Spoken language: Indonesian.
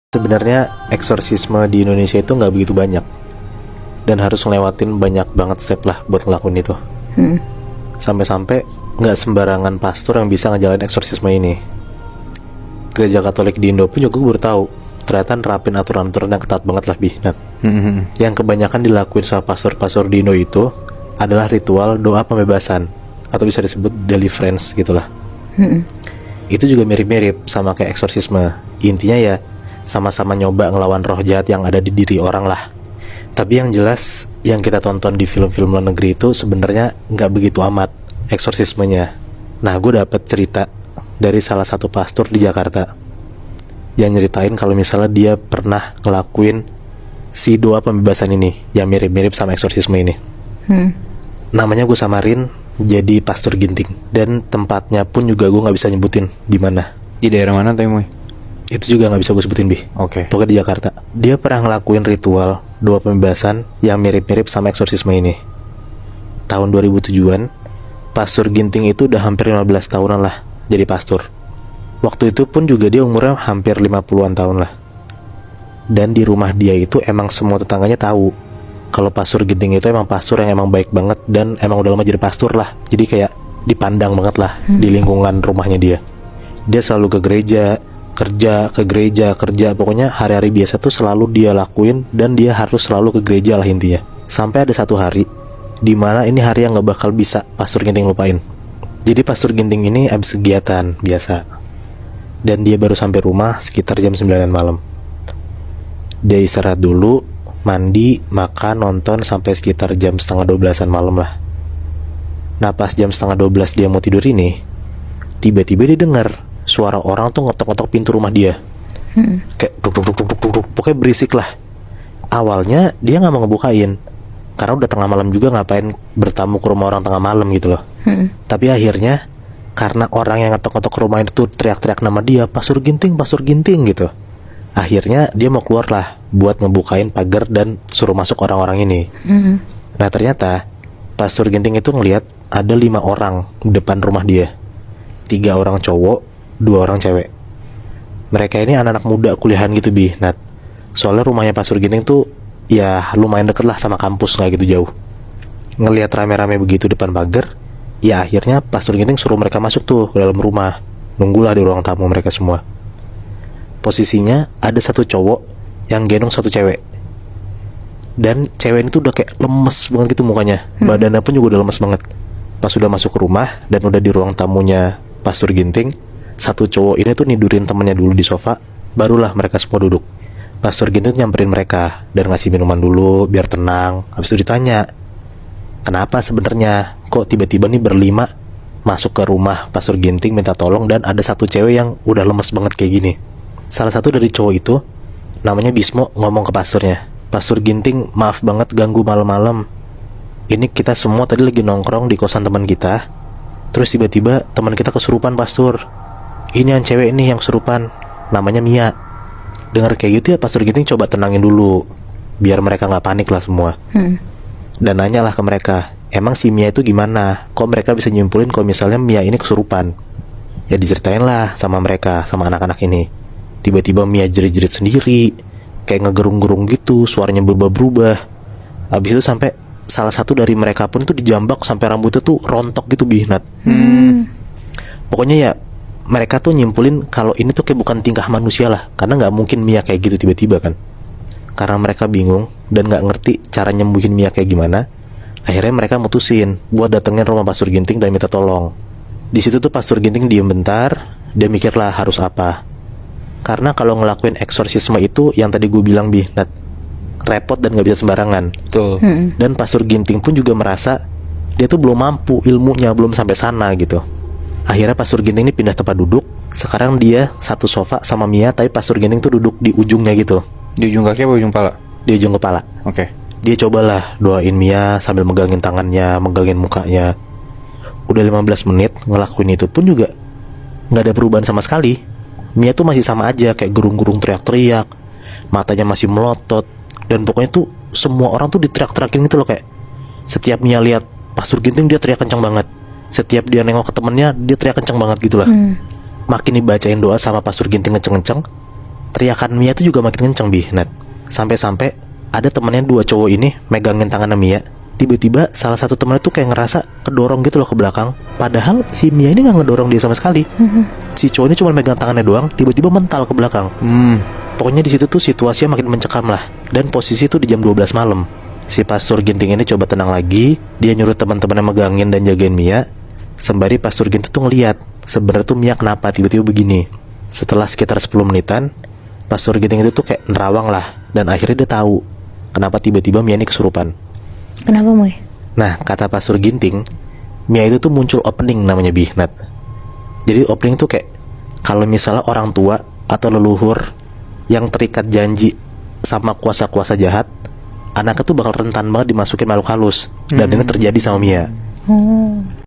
Sebenarnya eksorsisme di Indonesia itu nggak begitu banyak dan harus ngelewatin banyak banget step lah buat ngelakuin itu. Sampai-sampai nggak sembarangan pastor yang bisa ngejalanin eksorsisme ini. Gereja Katolik di Indo pun juga gue baru tahu ternyata nerapin aturan-aturan yang ketat banget lah Nah, yang kebanyakan dilakuin sama pastor-pastor di Indo itu adalah ritual doa pembebasan atau bisa disebut deliverance gitulah. Itu juga mirip-mirip sama kayak eksorsisme. Intinya ya sama-sama nyoba ngelawan roh jahat yang ada di diri orang lah. Tapi yang jelas yang kita tonton di film-film luar negeri itu sebenarnya nggak begitu amat eksorsismenya. Nah, gue dapet cerita dari salah satu pastor di Jakarta yang nyeritain kalau misalnya dia pernah ngelakuin si doa pembebasan ini yang mirip-mirip sama eksorsisme ini. Namanya gue samarin jadi Pastor Ginting, dan tempatnya pun juga gue nggak bisa nyebutin di mana. Di daerah mana tuh, Moy? Itu juga nggak bisa gue sebutin, Bi. Oke. Pokoknya di Jakarta. Dia pernah ngelakuin ritual doa pembebasan yang mirip-mirip sama eksorsisme ini. Tahun 2007-an, Pastor Ginting itu udah hampir 15 tahunan lah jadi pastor. Waktu itu pun juga dia umurnya hampir 50-an tahun lah. Dan di rumah dia itu emang semua tetangganya tahu kalau Pastor Ginting itu emang pastor yang emang baik banget dan emang udah lama jadi pastor lah. Jadi kayak dipandang banget lah di lingkungan rumahnya dia. Dia selalu ke gereja, kerja, pokoknya hari-hari biasa tuh selalu dia lakuin dan dia harus selalu ke gereja lah intinya. Sampai ada satu hari di mana ini hari yang gak bakal bisa Pastor Ginting lupain. Jadi Pastor Ginting ini abis kegiatan biasa dan dia baru sampai rumah sekitar jam 9 malam. Dia istirahat dulu, mandi, makan, nonton sampai sekitar jam setengah 12-an malam lah. Nah, pas jam setengah 12 dia mau tidur ini, tiba-tiba dia dengar suara orang tuh ngetok-ngetok pintu rumah dia. Kayak duk, pokoknya berisik lah. Awalnya dia gak mau ngebukain karena udah tengah malam juga, ngapain bertamu ke rumah orang tengah malam gitu loh. Tapi akhirnya karena orang yang ngetok-ngetok ke rumah itu teriak-teriak nama dia, Pastor Ginting gitu. Akhirnya dia mau keluar lah buat ngebukain pagar dan suruh masuk orang-orang ini. Nah, ternyata Pastor Ginting itu ngelihat ada 5 orang di depan rumah dia. 3 orang cowok, 2 orang cewek. Mereka ini anak-anak muda kuliahan gitu, Bi. Nah, soalnya rumahnya Pastor Ginting tuh ya lumayan deket lah sama kampus, gak gitu jauh. Ngelihat rame-rame begitu depan pagar, ya akhirnya Pastor Ginting suruh mereka masuk tuh ke dalam rumah. Nunggulah di ruang tamu mereka semua. Posisinya ada satu cowok yang gendong satu cewek. Dan cewek ini tuh udah kayak lemes banget gitu mukanya. Badannya pun juga udah lemes banget. Pas udah masuk ke rumah dan udah di ruang tamunya Pastor Ginting, satu cowok ini tuh nidurin temennya dulu di sofa, barulah mereka semua duduk. Pastor Ginting nyamperin mereka dan ngasih minuman dulu biar tenang. Habis itu ditanya, kenapa sebenarnya kok tiba-tiba nih berlima masuk ke rumah Pastor Ginting minta tolong dan ada satu cewek yang udah lemes banget kayak gini. Salah satu dari cowok itu namanya Bismo ngomong ke pastornya, Pastor Ginting, maaf banget ganggu malam-malam. Ini kita semua tadi lagi nongkrong di kosan teman kita, terus tiba-tiba teman kita kesurupan, Pastor. Ini yang cewek ini yang kesurupan, namanya Mia. Dengar kayak gitu ya Pastor Ginting coba tenangin dulu biar mereka gak panik lah semua. Dan nanyalah ke mereka, emang si Mia itu gimana? Kok mereka bisa nyimpulin kalau misalnya Mia ini kesurupan? Ya diceritain lah sama mereka, sama anak-anak ini. Tiba-tiba Mia jerit-jerit sendiri, kayak ngegerung-gerung gitu, suaranya berubah-berubah. Habis itu sampai salah satu dari mereka pun itu dijambak sampai rambutnya tuh rontok gitu, Bihnat. Pokoknya ya mereka tuh nyimpulin kalau ini tuh kayak bukan tingkah manusia lah, karena nggak mungkin Mia kayak gitu tiba-tiba kan. Karena mereka bingung dan nggak ngerti cara nyembuhin Mia kayak gimana, akhirnya mereka mutusin buat datengin rumah Pastor Ginting dan minta tolong. Di situ tuh Pastor Ginting diem bentar, dia mikirlah harus apa. Karena kalau ngelakuin eksorsisme itu yang tadi gue bilang, Bihnat, repot dan gak bisa sembarangan. Betul. Dan Pastor Ginting pun juga merasa dia tuh belum mampu, ilmunya belum sampai sana gitu. Akhirnya Pastor Ginting ini pindah tempat duduk. Sekarang dia satu sofa sama Mia, tapi Pastor Ginting tuh duduk di ujungnya gitu. Di ujung kaki apa ujung pala? Di ujung kepala. Oke. Dia cobalah doain Mia sambil megangin tangannya, megangin mukanya. Udah 15 menit ngelakuin itu pun juga gak ada perubahan sama sekali. Mia tuh masih sama aja, kayak gerung-gerung teriak-teriak, matanya masih melotot. Dan pokoknya tuh semua orang tuh diteriak-teriakin gitu loh. Kayak setiap Mia lihat Pastor Ginting dia teriak kencang banget, setiap dia nengok ke temennya dia teriak kencang banget gitu lah. Makin dibacain doa sama Pastor Ginting kenceng-kenceng, teriakan Mia tuh juga makin kenceng Nat. Sampai-sampai ada temennya dua cowok ini megangin tangannya Mia. Tiba-tiba salah satu temennya tuh kayak ngerasa kedorong gitu loh ke belakang. Padahal si Mia ini gak ngedorong dia sama sekali. Si cowok ini cuma megang tangannya doang, tiba-tiba mental ke belakang. Pokoknya di situ tuh situasinya makin mencekam lah. Dan posisi tuh di jam 12 malam. Si Pastor Ginting ini coba tenang lagi. Dia nyuruh teman-temannya megangin dan jagain Mia. Sembari Pastor Ginting tuh ngeliat sebenarnya tuh Mia kenapa tiba-tiba begini. Setelah sekitar 10 menitan, Pastor Ginting itu tuh kayak nerawang lah. Dan akhirnya dia tahu kenapa tiba-tiba Mia ini kesurupan. Kenapa, Moy? Nah, kata Pastor Ginting, Mia itu tuh muncul opening namanya Nat. Jadi opening tuh kayak kalau misalnya orang tua atau leluhur yang terikat janji sama kuasa-kuasa jahat, anaknya tuh bakal rentan banget dimasukin makhluk halus. Dan ini terjadi sama Mia.